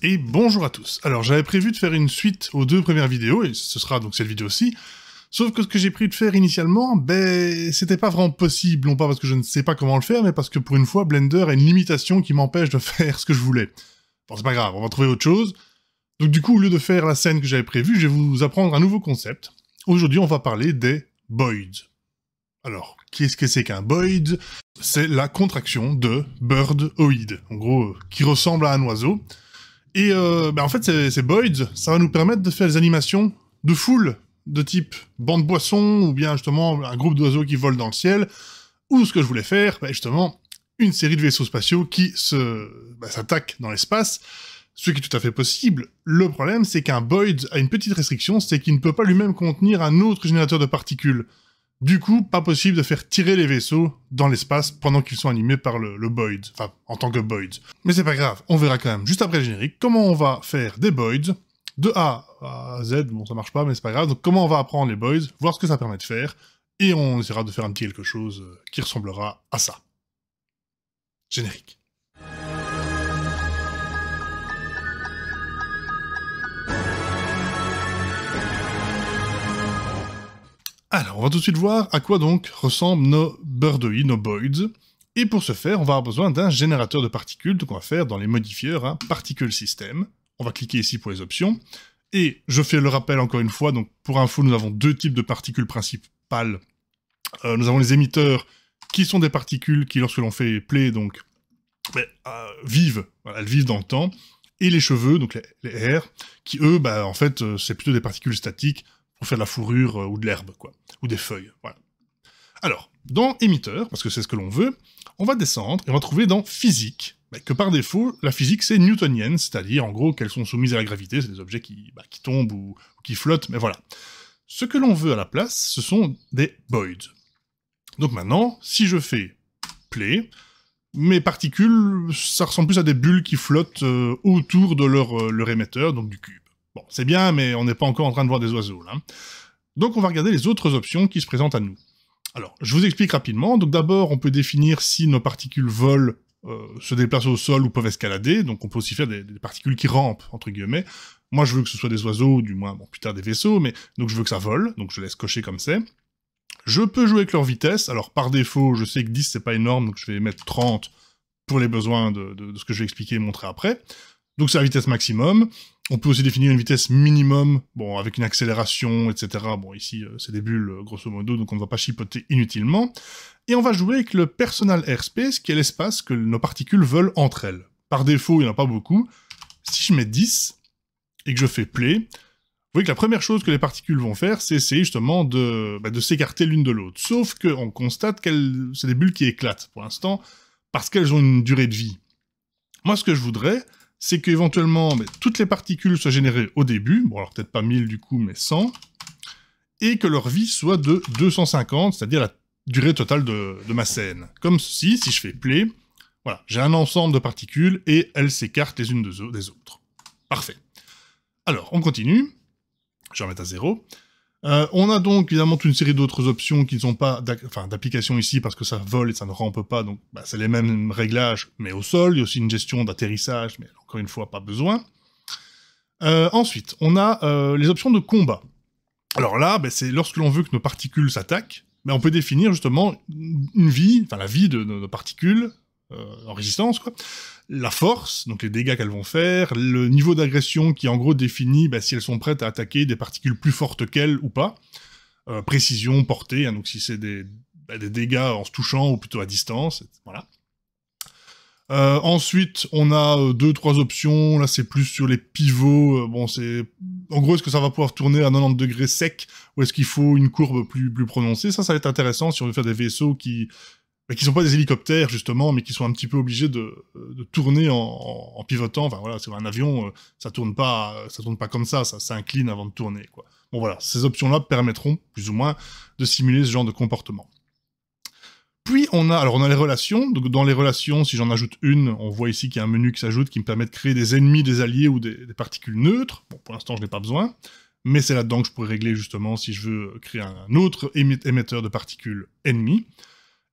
Et bonjour à tous. Alors j'avais prévu de faire une suite aux deux premières vidéos, et ce sera donc cette vidéo-ci, sauf que ce que j'ai prévu de faire initialement, c'était pas vraiment possible, non pas parce que je ne sais pas comment le faire, mais parce que pour une fois, Blender a une limitation qui m'empêche de faire ce que je voulais. Bon, c'est pas grave, on va trouver autre chose. Donc du coup, au lieu de faire la scène que j'avais prévue, je vais vous apprendre un nouveau concept. Aujourd'hui, on va parler des boids. Alors, qu'est-ce que c'est qu'un boid? C'est la contraction de bird-oid, en gros, qui ressemble à un oiseau. Et en fait, ces boids, ça va nous permettre de faire des animations de foule, de type banc de boissons, ou bien justement un groupe d'oiseaux qui volent dans le ciel, ou ce que je voulais faire, justement, une série de vaisseaux spatiaux qui s'attaquent dans l'espace, ce qui est tout à fait possible. Le problème, c'est qu'un boid a une petite restriction, c'est qu'il ne peut pas lui-même contenir un autre générateur de particules. Du coup, pas possible de faire tirer les vaisseaux dans l'espace pendant qu'ils sont animés par le boid, enfin, en tant que boid. Mais c'est pas grave, on verra quand même, juste après le générique, comment on va faire des boids, de A à Z, bon ça marche pas, mais c'est pas grave, donc comment on va apprendre les boids, voir ce que ça permet de faire, et on essaiera de faire un petit quelque chose qui ressemblera à ça. Générique. Alors, on va tout de suite voir à quoi donc ressemblent nos birdoïs, nos boids. Et pour ce faire, on va avoir besoin d'un générateur de particules, donc on va faire dans les modifieurs un particle system. On va cliquer ici pour les options. Et je fais le rappel encore une fois, donc pour info, nous avons deux types de particules principales. Nous avons les émetteurs, qui sont des particules qui, lorsque l'on fait play, donc, vivent, voilà, elles vivent dans le temps. Et les cheveux, donc les airs, qui eux, en fait, c'est plutôt des particules statiques, pour faire de la fourrure ou de l'herbe, quoi. Ou des feuilles, voilà. Alors, dans émetteur, parce que c'est ce que l'on veut, on va descendre et on va trouver dans physique, que par défaut, la physique c'est newtonienne, c'est-à-dire en gros qu'elles sont soumises à la gravité, c'est des objets qui tombent ou qui flottent, mais voilà. Ce que l'on veut à la place, ce sont des boids. Donc maintenant, si je fais play, mes particules, ça ressemble plus à des bulles qui flottent autour de leur émetteur, donc du cube. Bon, c'est bien, mais on n'est pas encore en train de voir des oiseaux, là. Donc on va regarder les autres options qui se présentent à nous. Alors, je vous explique rapidement. Donc d'abord, on peut définir si nos particules volent, se déplacent au sol ou peuvent escalader. Donc on peut aussi faire des particules qui rampent, entre guillemets. Moi, je veux que ce soit des oiseaux, du moins, bon, plus tard des vaisseaux, mais donc je veux que ça vole, donc je laisse cocher comme c'est. Je peux jouer avec leur vitesse. Alors par défaut, je sais que 10 c'est pas énorme, donc je vais mettre 30 pour les besoins de ce que je vais expliquer et montrer après. Donc c'est la vitesse maximum. On peut aussi définir une vitesse minimum, bon, avec une accélération, etc. Bon, ici, c'est des bulles, grosso modo, donc on ne va pas chipoter inutilement. Et on va jouer avec le personal airspace, qui est l'espace que nos particules volent entre elles. Par défaut, il n'y en a pas beaucoup. Si je mets 10, et que je fais play, vous voyez que la première chose que les particules vont faire, c'est essayer justement de s'écarter l'une de l'autre. Sauf qu'on constate que c'est des bulles qui éclatent, pour l'instant, parce qu'elles ont une durée de vie. Moi, ce que je voudrais, c'est qu'éventuellement, toutes les particules soient générées au début, bon alors peut-être pas 1000 du coup, mais 100, et que leur vie soit de 250, c'est-à-dire la durée totale de ma scène. Comme ceci, si je fais play, voilà, j'ai un ensemble de particules, et elles s'écartent les unes des autres. Parfait. Alors, on continue, je vais remettre à 0. On a donc évidemment toute une série d'autres options qui ne sont pas d'application ici parce que ça vole et ça ne rampe pas, donc c'est les mêmes réglages, mais au sol. Il y a aussi une gestion d'atterrissage, mais encore une fois, pas besoin. Ensuite, on a les options de combat. Alors là, c'est lorsque l'on veut que nos particules s'attaquent, on peut définir justement une vie, enfin la vie de nos particules, en résistance, quoi. La force, donc les dégâts qu'elles vont faire, le niveau d'agression qui en gros définit si elles sont prêtes à attaquer des particules plus fortes qu'elles ou pas, précision, portée, hein, donc si c'est des dégâts en se touchant ou plutôt à distance, voilà. Ensuite, on a 2-3 options, là c'est plus sur les pivots, bon c'est... En gros, est-ce que ça va pouvoir tourner à 90 degrés sec, ou est-ce qu'il faut une courbe plus prononcée? Ça va être intéressant si on veut faire des vaisseaux qui sont pas des hélicoptères, justement, mais qui sont un petit peu obligés de tourner en pivotant. Enfin, voilà, c'est un avion, ça tourne pas comme ça s'incline avant de tourner, quoi. Bon, voilà, ces options-là permettront, plus ou moins, de simuler ce genre de comportement. Puis, on a les relations. Donc, dans les relations, si j'en ajoute une, on voit ici qu'il y a un menu qui s'ajoute, qui me permet de créer des ennemis, des alliés ou des particules neutres. Bon, pour l'instant, je n'ai pas besoin. Mais c'est là-dedans que je pourrais régler, justement, si je veux créer un autre émetteur de particules ennemies.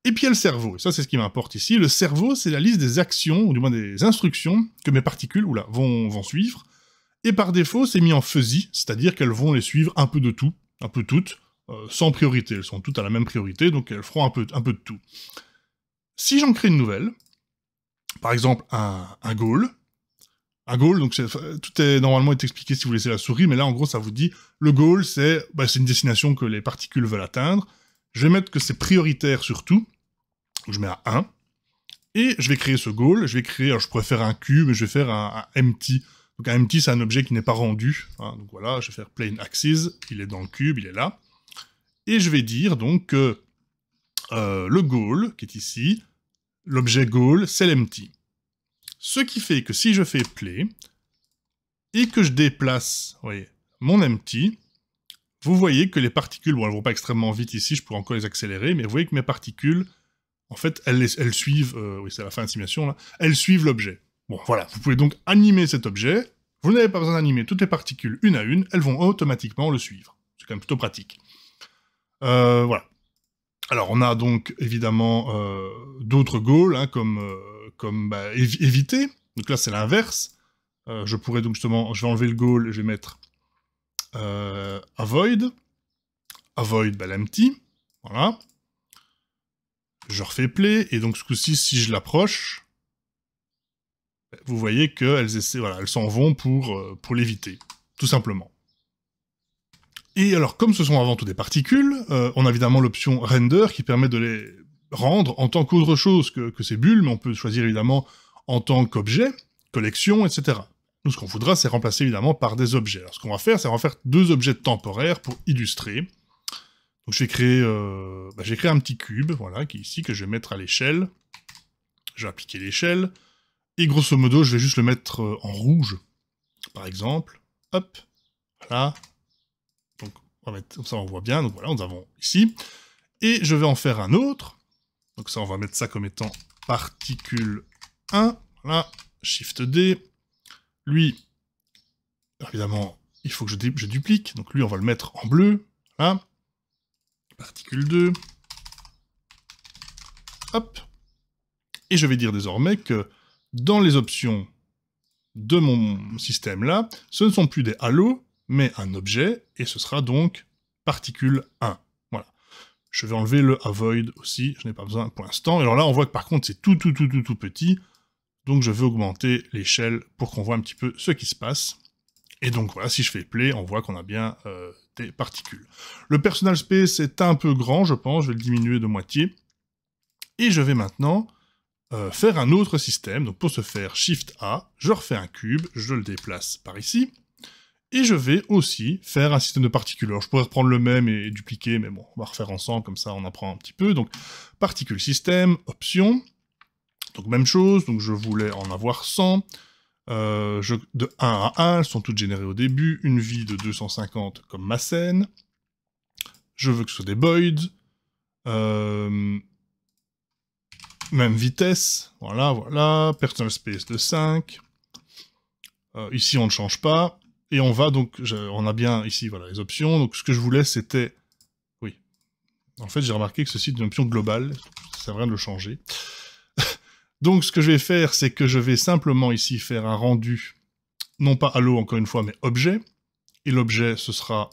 Et puis il y a le cerveau, et ça c'est ce qui m'importe ici. Le cerveau, c'est la liste des actions, ou du moins des instructions, que mes particules vont suivre. Et par défaut, c'est mis en fuzzy, c'est-à-dire qu'elles vont les suivre un peu de tout, un peu toutes, sans priorité. Elles sont toutes à la même priorité, donc elles feront un peu de tout. Si j'en crée une nouvelle, par exemple un goal, donc tout est normalement expliqué si vous laissez la souris, mais là en gros ça vous dit, le goal c'est une destination que les particules veulent atteindre. Je vais mettre que c'est prioritaire sur tout, donc je mets à 1, et je vais créer ce goal, alors je pourrais faire un cube, et je vais faire un empty. Donc un empty c'est un objet qui n'est pas rendu, hein, donc voilà, je vais faire plane axis, il est dans le cube, il est là, et je vais dire donc que le goal, qui est ici, l'objet goal, c'est l'empty. Ce qui fait que si je fais play, et que je déplace, vous voyez, mon empty, vous voyez que les particules, bon elles vont pas extrêmement vite ici, je pourrais encore les accélérer, mais vous voyez que mes particules, en fait, elles suivent, oui c'est la fin de simulation là, elles suivent l'objet. Bon voilà, vous pouvez donc animer cet objet, vous n'avez pas besoin d'animer toutes les particules une à une, elles vont automatiquement le suivre. C'est quand même plutôt pratique. Voilà. Alors on a donc évidemment d'autres goals, hein, comme éviter, donc là c'est l'inverse. Je pourrais donc justement, je vais enlever le goal, je vais mettre avoid l'empty, voilà. Je refais play, et donc ce coup-ci, si je l'approche, vous voyez qu'elles essaient, voilà, elles s'en vont pour l'éviter, tout simplement. Et alors, comme ce sont avant tout des particules, on a évidemment l'option render qui permet de les rendre en tant qu'autre chose que ces bulles, mais on peut choisir évidemment en tant qu'objet, collection, etc. Nous, ce qu'on voudra, c'est remplacer évidemment par des objets. Alors, ce qu'on va faire, c'est qu'on va faire 2 objets temporaires pour illustrer. Donc, je vais créer un petit cube, voilà, qui est ici, que je vais mettre à l'échelle. Je vais appliquer l'échelle. Et grosso modo, je vais juste le mettre en rouge, par exemple. Hop, voilà. Donc, on va mettre, comme ça, on voit bien. Donc, voilà, nous avons ici. Et je vais en faire un autre. Donc, ça, on va mettre ça comme étant particule 1. Voilà, Shift D. Lui, évidemment, il faut que je duplique. Donc, lui, on va le mettre en bleu. Voilà. Particule 2. Hop. Et je vais dire désormais que dans les options de mon système-là, ce ne sont plus des halos, mais un objet, et ce sera donc particule 1. Voilà. Je vais enlever le avoid aussi, je n'ai pas besoin pour l'instant. Alors là, on voit que par contre, c'est tout petit, donc je veux augmenter l'échelle pour qu'on voit un petit peu ce qui se passe. Et donc voilà, si je fais play, on voit qu'on a bien des particules. Le personal space est un peu grand, je pense, je vais le diminuer de moitié. Et je vais maintenant faire un autre système. Donc pour ce faire, Shift A, je refais un cube, je le déplace par ici. Et je vais aussi faire un système de particules. Alors je pourrais reprendre le même et dupliquer, mais bon, on va refaire ensemble, comme ça on apprend un petit peu. Donc, particule système, option. Donc même chose, donc je voulais en avoir 100. De 1 à 1, elles sont toutes générées au début. Une vie de 250 comme ma scène. Je veux que ce soit des voids. Même vitesse, voilà, personal space de 5. Ici, on ne change pas. Et on va donc, on a bien ici, voilà, les options. Donc, ce que je voulais, c'était... Oui. En fait, j'ai remarqué que ceci est une option globale. Ça sert à rien de le changer. Donc, ce que je vais faire, c'est que je vais simplement ici faire un rendu, non pas halo, encore une fois, mais objet. Et l'objet, ce sera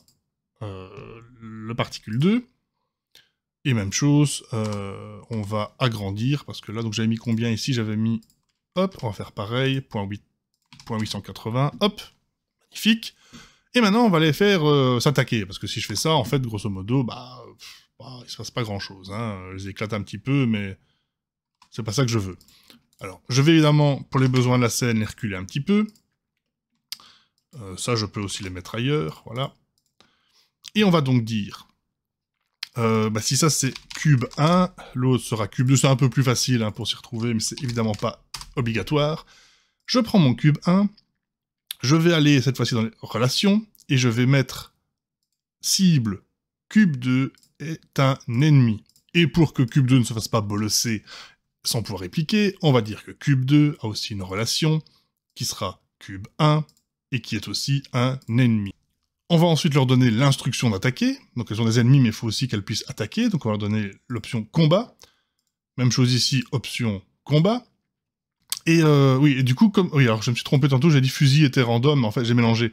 le particule 2. Et même chose, on va agrandir, parce que là, donc j'avais mis combien ici? J'avais mis, hop, on va faire pareil, 0.880, hop, magnifique. Et maintenant, on va les faire s'attaquer, parce que si je fais ça, en fait, grosso modo, il se passe pas grand-chose, hein. Je les éclate un petit peu, mais c'est pas ça que je veux. Alors, je vais évidemment, pour les besoins de la scène, les reculer un petit peu. Ça, je peux aussi les mettre ailleurs, voilà. Et on va donc dire... si ça c'est cube 1, l'autre sera cube 2, c'est un peu plus facile hein, pour s'y retrouver, mais c'est évidemment pas obligatoire. Je prends mon cube 1, je vais aller cette fois-ci dans les relations, et je vais mettre cible cube 2 est un ennemi. Et pour que cube 2 ne se fasse pas bolosser sans pouvoir répliquer, on va dire que cube 2 a aussi une relation qui sera cube 1, et qui est aussi un ennemi. On va ensuite leur donner l'instruction d'attaquer, donc elles ont des ennemis mais il faut aussi qu'elles puissent attaquer, donc on va leur donner l'option combat, Même chose ici, option combat. Et oui, et du coup, comme... Oui, alors je me suis trompé tantôt, j'ai dit fusil était random, mais en fait j'ai mélangé.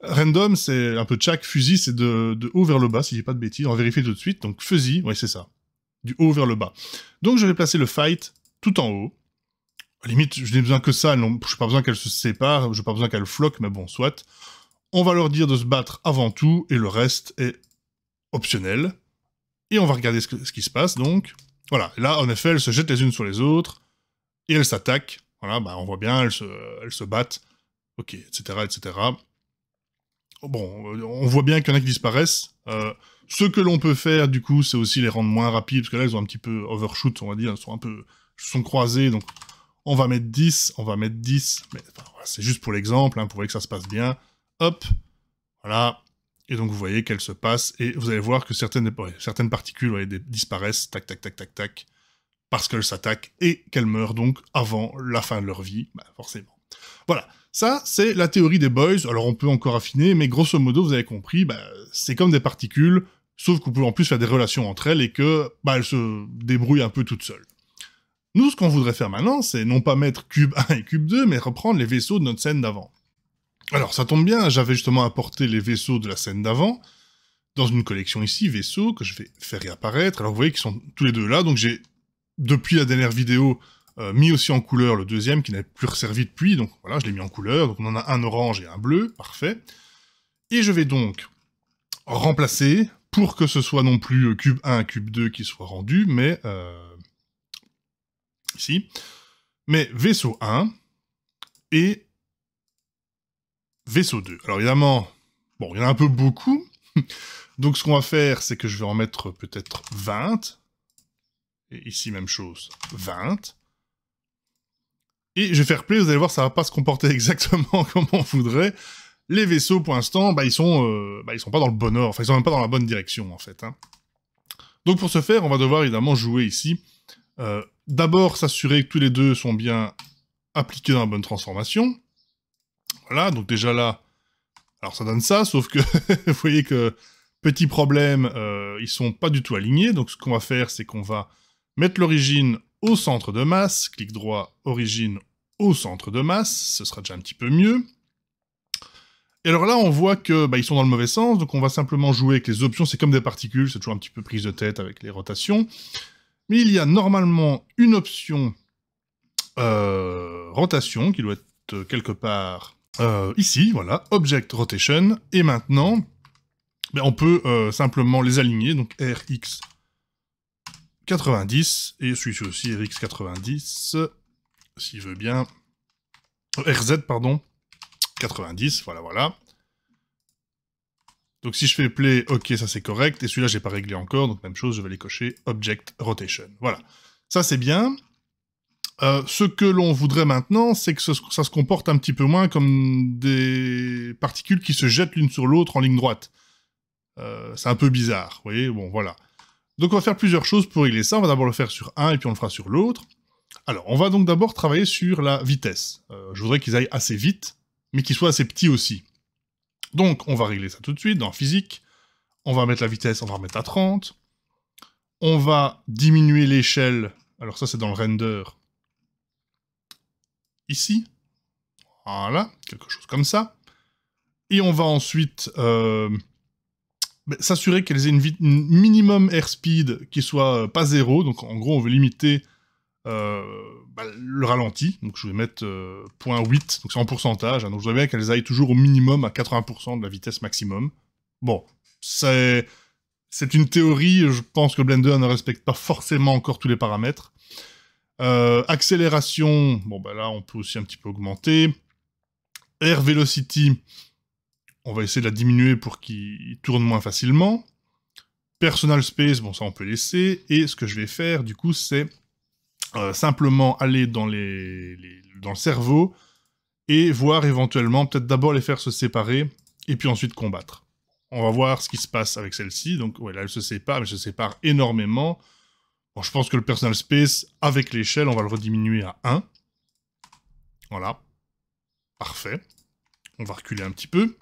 Random, c'est un peu tchac, fusil, c'est de haut vers le bas, si j'ai pas de bêtises, on va vérifier tout de suite. Donc fusil, ouais c'est ça, du haut vers le bas. Donc je vais placer le fight tout en haut. À la limite, je n'ai besoin que ça, je n'ai pas besoin qu'elle se sépare, je n'ai pas besoin qu'elle floque, mais bon, soit. On va leur dire de se battre avant tout, et le reste est optionnel. Et on va regarder ce qui se passe, donc. Voilà, et là, en effet, elles se jettent les unes sur les autres, et elles s'attaquent. Voilà, bah on voit bien, elles se battent. Ok, etc., etc. Bon, on voit bien qu'il y en a qui disparaissent. Ce que l'on peut faire, du coup, c'est aussi les rendre moins rapides, parce que là, elles ont un petit peu overshoot, on va dire, elles sont croisées, donc on va mettre 10, mais enfin, voilà, c'est juste pour l'exemple, hein, pour voir que ça se passe bien. Hop, voilà, et donc vous voyez qu'elles se passent, et vous allez voir que certaines particules disparaissent, tac, tac, tac, tac, tac, parce qu'elles s'attaquent, et qu'elles meurent donc avant la fin de leur vie, bah, forcément. Voilà, ça, c'est la théorie des boys. Alors, on peut encore affiner, mais grosso modo, vous avez compris, bah, c'est comme des particules, sauf que vous pouvez en plus faire des relations entre elles et que bah, elles se débrouillent un peu toutes seules. Nous, ce qu'on voudrait faire maintenant, c'est non pas mettre cube 1 et cube 2, mais reprendre les vaisseaux de notre scène d'avant. Alors, ça tombe bien, j'avais justement apporté les vaisseaux de la scène d'avant, dans une collection ici, vaisseaux, que je vais faire réapparaître. Alors, vous voyez qu'ils sont tous les deux là, donc j'ai, depuis la dernière vidéo, mis aussi en couleur le deuxième qui n'avait plus resservi depuis, donc voilà, je l'ai mis en couleur, donc on en a un orange et un bleu, parfait. Et je vais donc remplacer, pour que ce soit non plus cube 1, cube 2 qui soit rendu, mais ici, mais vaisseau 1 et vaisseau 2. Alors évidemment, bon, il y en a un peu beaucoup, donc ce qu'on va faire, c'est que je vais en mettre peut-être 20, et ici même chose, 20. Et je vais faire play, vous allez voir, ça va pas se comporter exactement comme on voudrait. Les vaisseaux, pour l'instant, ils sont pas dans le bon ordre, enfin, ils sont même pas dans la bonne direction, en fait. Hein. Donc pour ce faire, on va devoir évidemment jouer ici. D'abord, s'assurer que tous les deux sont bien appliqués dans la bonne transformation. Voilà, donc déjà là, alors ça donne ça, sauf que, vous voyez que, petit problème, ils sont pas du tout alignés, donc ce qu'on va faire, c'est qu'on va mettre l'origine au centre de masse, clic droit, origine au centre de masse, ce sera déjà un petit peu mieux. Et alors là, on voit que ils sont dans le mauvais sens, donc on va simplement jouer avec les options, c'est comme des particules, c'est toujours un petit peu prise de tête avec les rotations. Mais il y a normalement une option rotation, qui doit être quelque part ici, voilà, Object Rotation, et maintenant, on peut simplement les aligner, donc RX 90, et celui-ci aussi, RX 90, s'il veut bien, RZ, pardon, 90, voilà. Donc si je fais play, ok, ça c'est correct, et celui-là j'ai pas réglé encore, donc même chose, je vais les cocher, Object Rotation. Voilà, ça c'est bien. Ce que l'on voudrait maintenant, c'est que ça se comporte un petit peu moins comme des particules qui se jettent l'une sur l'autre en ligne droite. C'est un peu bizarre, vous voyez, bon voilà. Donc on va faire plusieurs choses pour régler ça, on va d'abord le faire sur un, et puis on le fera sur l'autre. Alors, on va donc d'abord travailler sur la vitesse. Je voudrais qu'ils aillent assez vite, mais qu'ils soient assez petits aussi. Donc, on va régler ça tout de suite, dans physique. On va mettre la vitesse, on va remettre à 30. On va diminuer l'échelle. Alors ça, c'est dans le render. Ici. Voilà, quelque chose comme ça. Et on va ensuite s'assurer qu'elles aient une minimum airspeed qui soit pas 0. Donc, en gros, on veut limiter le ralenti, donc je vais mettre 0.8, donc c'est en pourcentage, hein, donc je voudrais bien qu'elles aillent toujours au minimum à 80% de la vitesse maximum. Bon, c'est une théorie, je pense que Blender ne respecte pas forcément encore tous les paramètres. Accélération, bon là on peut aussi un petit peu augmenter. Air velocity, on va essayer de la diminuer pour qu'il tourne moins facilement. Personal space, bon ça on peut laisser, et ce que je vais faire du coup c'est simplement aller dans le cerveau et voir éventuellement, peut-être d'abord les faire se séparer et puis ensuite combattre. On va voir ce qui se passe avec celle-ci. Donc ouais, là elle se sépare, mais elle se sépare énormément. Bon, je pense que le personal space, avec l'échelle, on va le rediminuer à 1. Voilà. Parfait. On va reculer un petit peu.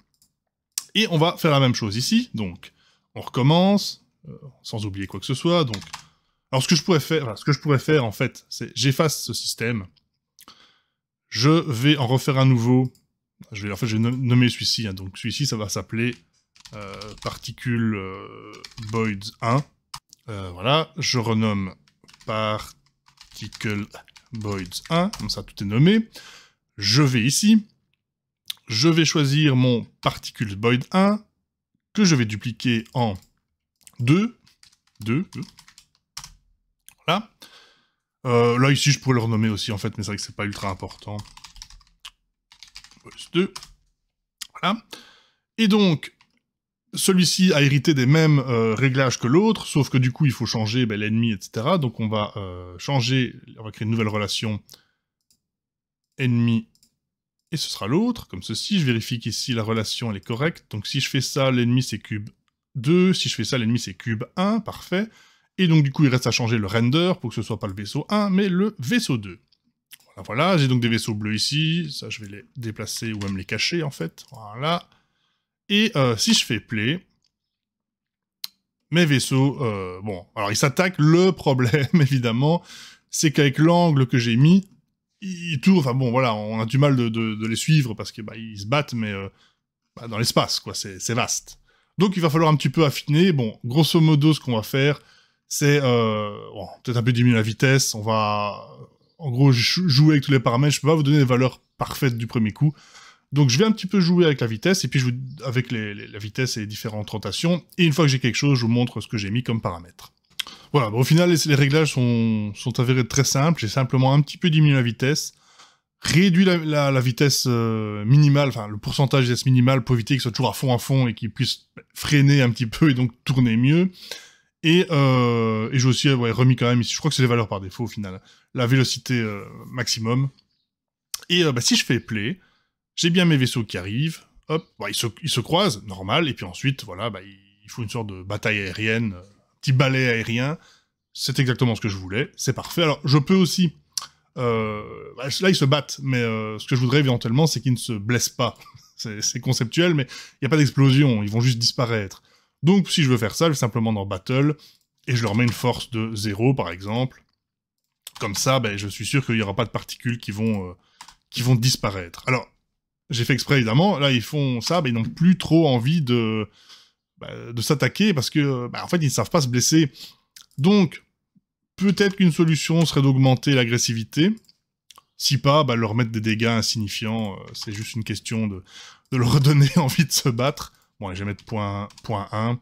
Et on va faire la même chose ici. Donc, on recommence, sans oublier quoi que ce soit. Donc, Alors ce que je pourrais faire en fait, c'est j'efface ce système, je vais en refaire un nouveau, je vais nommer celui-ci, hein. Donc celui-ci ça va s'appeler particule voids 1, voilà, je renomme particle voids 1, comme ça tout est nommé, je vais ici, je vais choisir mon particule void 1, que je vais dupliquer en 2, voilà. Là, ici, je pourrais le renommer aussi, en fait, mais c'est vrai que c'est pas ultra important. Voids 2, voilà. Et donc, celui-ci a hérité des mêmes réglages que l'autre, sauf que du coup, il faut changer l'ennemi, etc. Donc, on va changer, on va créer une nouvelle relation ennemi, et ce sera l'autre, comme ceci. Je vérifie qu'ici, la relation, elle est correcte. Donc, si je fais ça, l'ennemi, c'est cube 2. Si je fais ça, l'ennemi, c'est cube 1. Parfait. Et donc, du coup, il reste à changer le render pour que ce soit pas le vaisseau 1, mais le vaisseau 2. Voilà, j'ai donc des vaisseaux bleus ici. Ça, je vais les déplacer ou même les cacher, en fait. Voilà. Et si je fais play, mes vaisseaux... bon, alors, ils s'attaquent. Le problème, évidemment, c'est qu'avec l'angle que j'ai mis, ils tournent, enfin bon, voilà, on a du mal de les suivre parce que ils se battent, mais dans l'espace, quoi, c'est vaste. Donc il va falloir un petit peu affiner. Bon, grosso modo, ce qu'on va faire, c'est bon, peut-être un peu diminuer la vitesse. On va, en gros, jouer avec tous les paramètres. Je peux pas vous donner les valeurs parfaites du premier coup. Donc je vais un petit peu jouer avec la vitesse, et puis avec la vitesse et les différentes rotations. Et une fois que j'ai quelque chose, je vous montre ce que j'ai mis comme paramètres. Voilà, bon, au final, les réglages sont avérés très simples. J'ai simplement un petit peu diminué la vitesse, réduit la vitesse minimale, enfin le pourcentage de vitesse minimale pour éviter qu'il soit toujours à fond et qu'il puisse freiner un petit peu et donc tourner mieux. Et j'ai aussi remis quand même ici, je crois que c'est les valeurs par défaut au final, la vélocité maximum. Et si je fais play, j'ai bien mes vaisseaux qui arrivent, hop, ils se croisent, normal, et puis ensuite, voilà, il faut une sorte de bataille aérienne, petit balai aérien, c'est exactement ce que je voulais, c'est parfait. Alors, je peux aussi... là, ils se battent, mais ce que je voudrais éventuellement, c'est qu'ils ne se blessent pas. C'est conceptuel, mais il n'y a pas d'explosion, ils vont juste disparaître. Donc, si je veux faire ça, je vais simplement dans Battle, et je leur mets une force de 0, par exemple. Comme ça, je suis sûr qu'il n'y aura pas de particules qui vont disparaître. Alors, j'ai fait exprès, évidemment, là, ils font ça, ils n'ont plus trop envie de s'attaquer, parce que, en fait, ils ne savent pas se blesser. Donc, peut-être qu'une solution serait d'augmenter l'agressivité. Si pas, leur mettre des dégâts insignifiants. C'est juste une question de leur redonner envie de se battre. Bon, allez, je vais mettre point 1.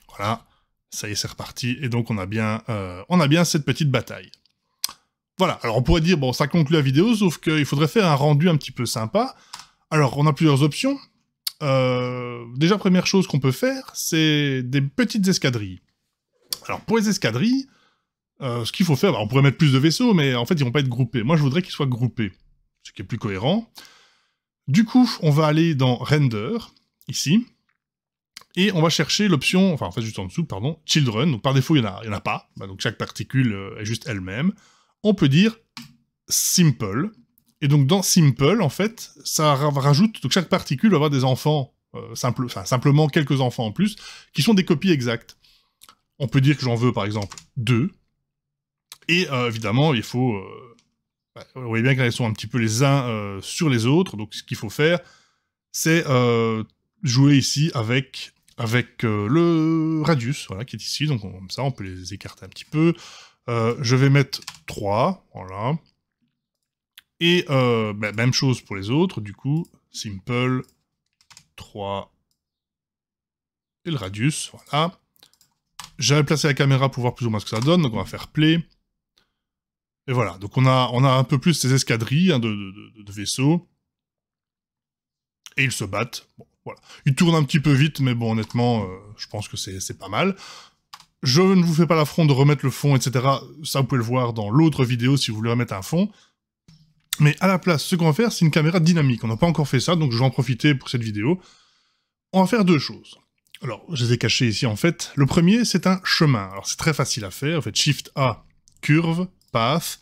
Voilà. Ça y est, c'est reparti. Et donc, on a bien cette petite bataille. Voilà. Alors, on pourrait dire, bon, ça conclut la vidéo, sauf qu'il faudrait faire un rendu un petit peu sympa. Alors, on a plusieurs options. Déjà, première chose qu'on peut faire, c'est des petites escadrilles. Alors, pour les escadrilles, ce qu'il faut faire, on pourrait mettre plus de vaisseaux, mais en fait, ils vont pas être groupés. Moi, je voudrais qu'ils soient groupés, ce qui est plus cohérent. Du coup, on va aller dans Render, ici, et on va chercher l'option, enfin, en fait, juste en dessous, pardon, Children. Donc, par défaut, il y en a pas. Donc, chaque particule est juste elle-même. On peut dire Simple. Et donc, dans Simple, en fait, ça rajoute... Donc, chaque particule va avoir des enfants, simplement quelques enfants en plus, qui sont des copies exactes. On peut dire que j'en veux, par exemple, 2. Et, évidemment, il faut... vous voyez bien qu'elles sont un petit peu les uns sur les autres. Donc, ce qu'il faut faire, c'est jouer ici avec le radius, voilà, qui est ici. Donc, comme ça, on peut les écarter un petit peu. Je vais mettre 3, voilà. Et même chose pour les autres, du coup, Simple, 3, et le radius, voilà. J'avais placé la caméra pour voir plus ou moins ce que ça donne, donc on va faire play. Et voilà, donc on a un peu plus ces escadrilles de vaisseaux. Et ils se battent, bon, voilà. Ils tournent un petit peu vite, mais bon, honnêtement, je pense que c'est pas mal. Je ne vous fais pas l'affront de remettre le fond, etc. Ça, vous pouvez le voir dans l'autre vidéo si vous voulez remettre un fond. Mais à la place, ce qu'on va faire, c'est une caméra dynamique. On n'a pas encore fait ça, donc je vais en profiter pour cette vidéo. On va faire deux choses. Alors, je les ai cachés ici, en fait. Le premier, c'est un chemin. Alors, c'est très facile à faire. En fait, Shift-A, curve, path,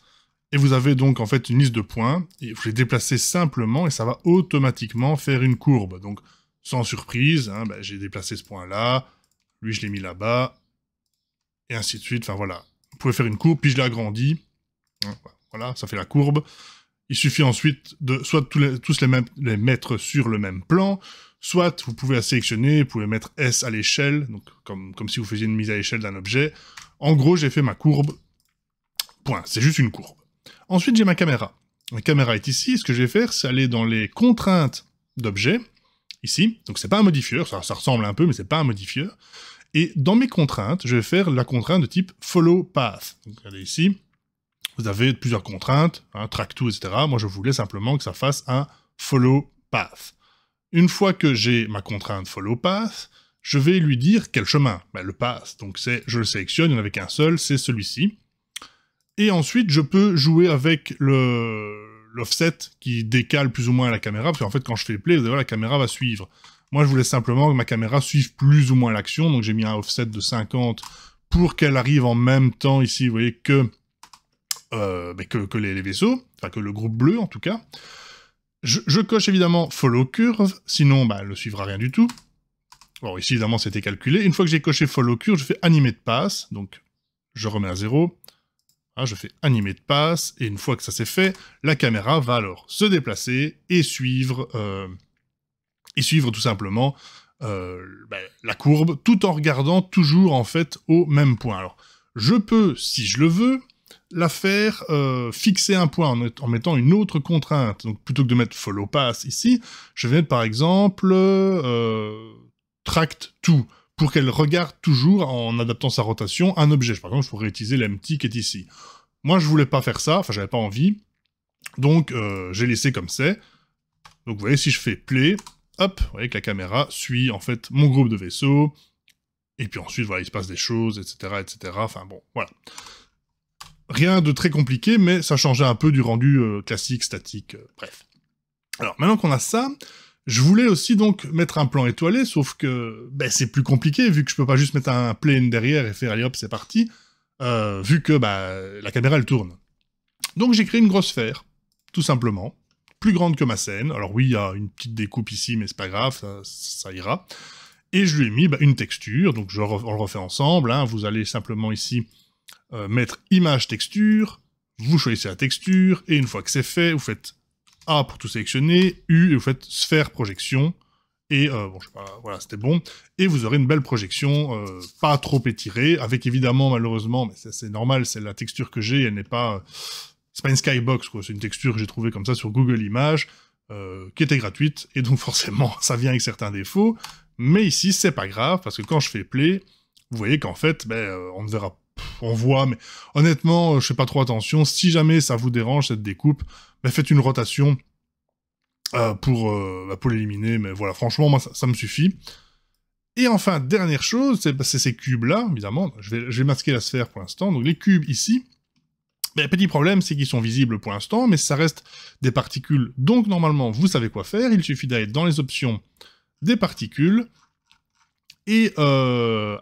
et vous avez donc, en fait, une liste de points, et vous les déplacez simplement, et ça va automatiquement faire une courbe. Donc, sans surprise, hein, j'ai déplacé ce point-là, lui je l'ai mis là-bas, et ainsi de suite, enfin voilà. Vous pouvez faire une courbe, puis je l'ai agrandi, voilà, ça fait la courbe. Il suffit ensuite de soit tous les mettre sur le même plan, soit vous pouvez la sélectionner, vous pouvez mettre S à l'échelle, donc comme si vous faisiez une mise à l'échelle d'un objet. En gros, j'ai fait ma courbe, point, c'est juste une courbe. Ensuite, j'ai ma caméra. Ma caméra est ici, ce que je vais faire, c'est aller dans les contraintes d'objet, ici, donc c'est pas un modifieur, ça ressemble un peu, mais c'est pas un modifieur. Et dans mes contraintes, je vais faire la contrainte de type Follow Path. Donc regardez ici, vous avez plusieurs contraintes, track to, etc. Moi, je voulais simplement que ça fasse un Follow Path. Une fois que j'ai ma contrainte Follow Path, je vais lui dire quel chemin. Ben, le path, donc je le sélectionne, il n'y en avait qu'un seul, c'est celui-ci. Et ensuite, je peux jouer avec l'offset qui décale plus ou moins la caméra, parce qu'en fait, quand je fais play, vous allez voir, la caméra va suivre. Moi, je voulais simplement que ma caméra suive plus ou moins l'action, donc j'ai mis un offset de 50 pour qu'elle arrive en même temps ici, vous voyez, que les vaisseaux, enfin que le groupe bleu en tout cas. Je coche évidemment Follow Curve, sinon elle ne suivra rien du tout. Bon, ici évidemment c'était calculé. Une fois que j'ai coché Follow Curve, je fais Animate Pass, donc je remets à 0. Je fais Animate Pass, et une fois que ça c'est fait, la caméra va alors se déplacer et suivre tout simplement la courbe, tout en regardant toujours en fait au même point. Alors, je peux, si je le veux, la faire fixer un point en mettant une autre contrainte. Donc, plutôt que de mettre Follow Pass ici, je vais mettre par exemple Tract To, pour qu'elle regarde toujours, en adaptant sa rotation, un objet. Par exemple, je pourrais utiliser l'empty qui est ici. Moi, je voulais pas faire ça, enfin, j'avais pas envie, donc j'ai laissé comme c'est. Donc, vous voyez, si je fais Play, hop, vous voyez que la caméra suit, en fait, mon groupe de vaisseaux, et puis ensuite, voilà, il se passe des choses, etc., etc., enfin bon, voilà. Rien de très compliqué, mais ça changeait un peu du rendu classique, statique, bref. Alors, maintenant qu'on a ça, je voulais aussi donc mettre un plan étoilé, sauf que c'est plus compliqué, vu que je peux pas juste mettre un plane derrière et faire allez hop, c'est parti, vu que la caméra elle tourne. Donc j'ai créé une grosse sphère, tout simplement, plus grande que ma scène. Alors oui, il y a une petite découpe ici, mais c'est pas grave, ça ira. Et je lui ai mis une texture, donc on le refait ensemble, vous allez simplement ici mettre image texture, vous choisissez la texture, et une fois que c'est fait, vous faites A pour tout sélectionner, U, et vous faites sphère projection, et bon, je sais pas, voilà, c'était bon, et vous aurez une belle projection, pas trop étirée, avec évidemment, malheureusement, mais c'est normal, c'est la texture que j'ai, elle n'est pas... c'est pas une skybox, quoi, c'est une texture que j'ai trouvée comme ça sur Google Images, qui était gratuite, et donc forcément, ça vient avec certains défauts, mais ici, c'est pas grave, parce que quand je fais play, vous voyez qu'en fait, on ne verra pas. On voit, mais honnêtement, je fais pas trop attention. Si jamais ça vous dérange, cette découpe, faites une rotation pour l'éliminer, mais voilà, franchement, moi, ça me suffit. Et enfin, dernière chose, c'est ces cubes-là, évidemment. Je vais masquer la sphère pour l'instant. Donc les cubes ici, petit problème, c'est qu'ils sont visibles pour l'instant, mais ça reste des particules. Donc normalement, vous savez quoi faire. Il suffit d'aller dans les options des particules, et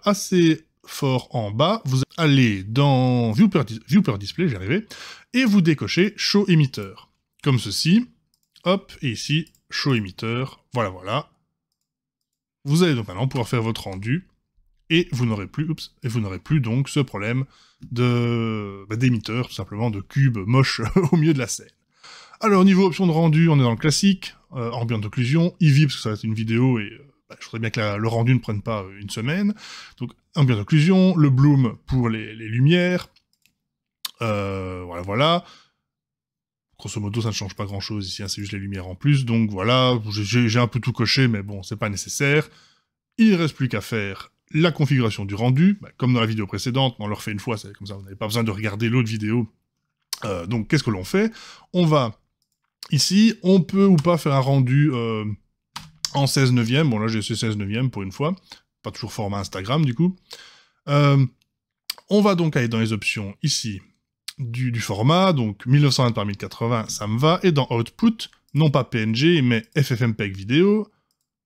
assez fort en bas, vous allez dans Viewper Display, j'y arrivais, et vous décochez Show Emitter. Comme ceci, hop, et ici, Show Emitter, voilà. Vous allez donc maintenant pouvoir faire votre rendu, et vous n'aurez plus donc ce problème d'émetteur, tout simplement, de cube moche au milieu de la scène. Alors, niveau option de rendu, on est dans le classique, ambient occlusion, Eevee, parce que ça va être une vidéo, et je voudrais bien que le rendu ne prenne pas une semaine. Donc, ambient occlusion, le bloom pour les lumières, voilà. Grosso modo, ça ne change pas grand-chose ici, c'est juste les lumières en plus, donc voilà, j'ai un peu tout coché, mais bon, c'est pas nécessaire. Il ne reste plus qu'à faire la configuration du rendu, comme dans la vidéo précédente, mais on le refait une fois, c'est comme ça, vous n'avez pas besoin de regarder l'autre vidéo. Donc, qu'est-ce que l'on fait? On va, ici, on peut ou pas faire un rendu en 16 neuvième, bon là j'ai essayé 16 neuvième pour une fois, pas toujours format Instagram du coup. On va donc aller dans les options ici du format, donc 1920 par 1080, ça me va, et dans Output, non pas PNG, mais FFmpeg vidéo.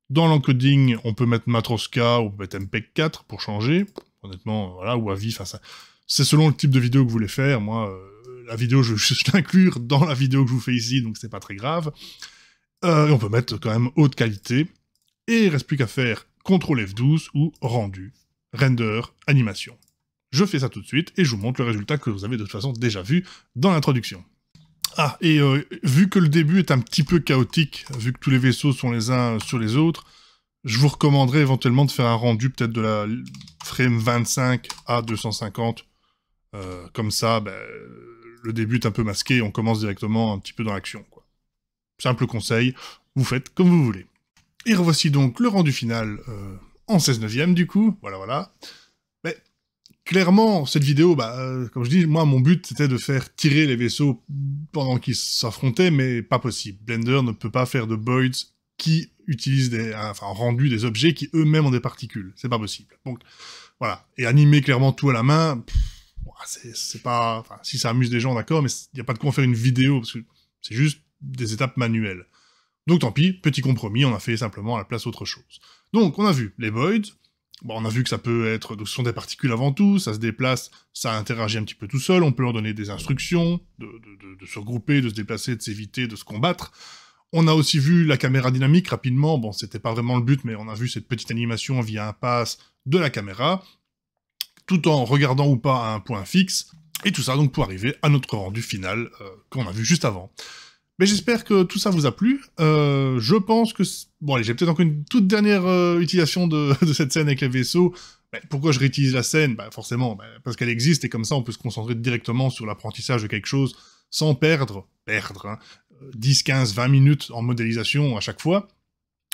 Dans l'encoding, on peut mettre Matroska ou on peut mettre MPEG 4 pour changer, honnêtement, voilà, ou AVI, enfin ça, c'est selon le type de vidéo que vous voulez faire, moi, la vidéo, je l'inclure dans la vidéo que je vous fais ici, donc c'est pas très grave. Et on peut mettre quand même haute qualité, et il reste plus qu'à faire CTRL F12 ou rendu. render, animation. Je fais ça tout de suite et je vous montre le résultat que vous avez de toute façon déjà vu dans l'introduction. Ah, et vu que le début est un petit peu chaotique, vu que tous les vaisseaux sont les uns sur les autres, je vous recommanderais éventuellement de faire un rendu peut-être de la frame 25 à 250. Comme ça, ben, le début est un peu masqué et on commence directement un petit peu dans l'action, quoi. Simple conseil, vous faites comme vous voulez. Et revoici donc le rendu final en 16/9 du coup, voilà. Mais clairement, cette vidéo, comme je dis, moi mon but c'était de faire tirer les vaisseaux pendant qu'ils s'affrontaient, mais pas possible. Blender ne peut pas faire de boids qui utilisent rendu des objets qui eux-mêmes ont des particules, c'est pas possible. Donc voilà, et animer clairement tout à la main, c'est pas... Enfin, si ça amuse des gens, d'accord, mais il n'y a pas de quoi en faire une vidéo, parce que c'est juste des étapes manuelles. Donc tant pis, petit compromis, on a fait simplement à la place autre chose. Donc on a vu les voids, bon, on a vu que ça peut être... Donc, ce sont des particules avant tout, ça se déplace, ça interagit un petit peu tout seul, on peut leur donner des instructions, de se regrouper, de se déplacer, de s'éviter, de se combattre. On a aussi vu la caméra dynamique rapidement, bon c'était pas vraiment le but, mais on a vu cette petite animation via un pass de la caméra, tout en regardant ou pas à un point fixe, et tout ça donc pour arriver à notre rendu final qu'on a vu juste avant. Mais j'espère que tout ça vous a plu, je pense que... Bon allez, j'ai peut-être encore une toute dernière utilisation de cette scène avec les vaisseaux. Pourquoi je réutilise la scène? Forcément, parce qu'elle existe, et comme ça on peut se concentrer directement sur l'apprentissage de quelque chose, sans perdre 10, 15, 20 minutes en modélisation à chaque fois.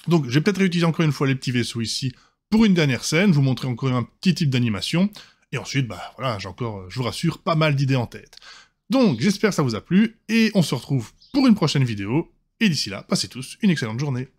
Donc je vais peut-être réutiliser encore une fois les petits vaisseaux ici pour une dernière scène, vous montrer encore un petit type d'animation, et ensuite, voilà, j'ai encore, je vous rassure, pas mal d'idées en tête. Donc j'espère que ça vous a plu, et on se retrouve pour une prochaine vidéo, et d'ici là, passez tous une excellente journée.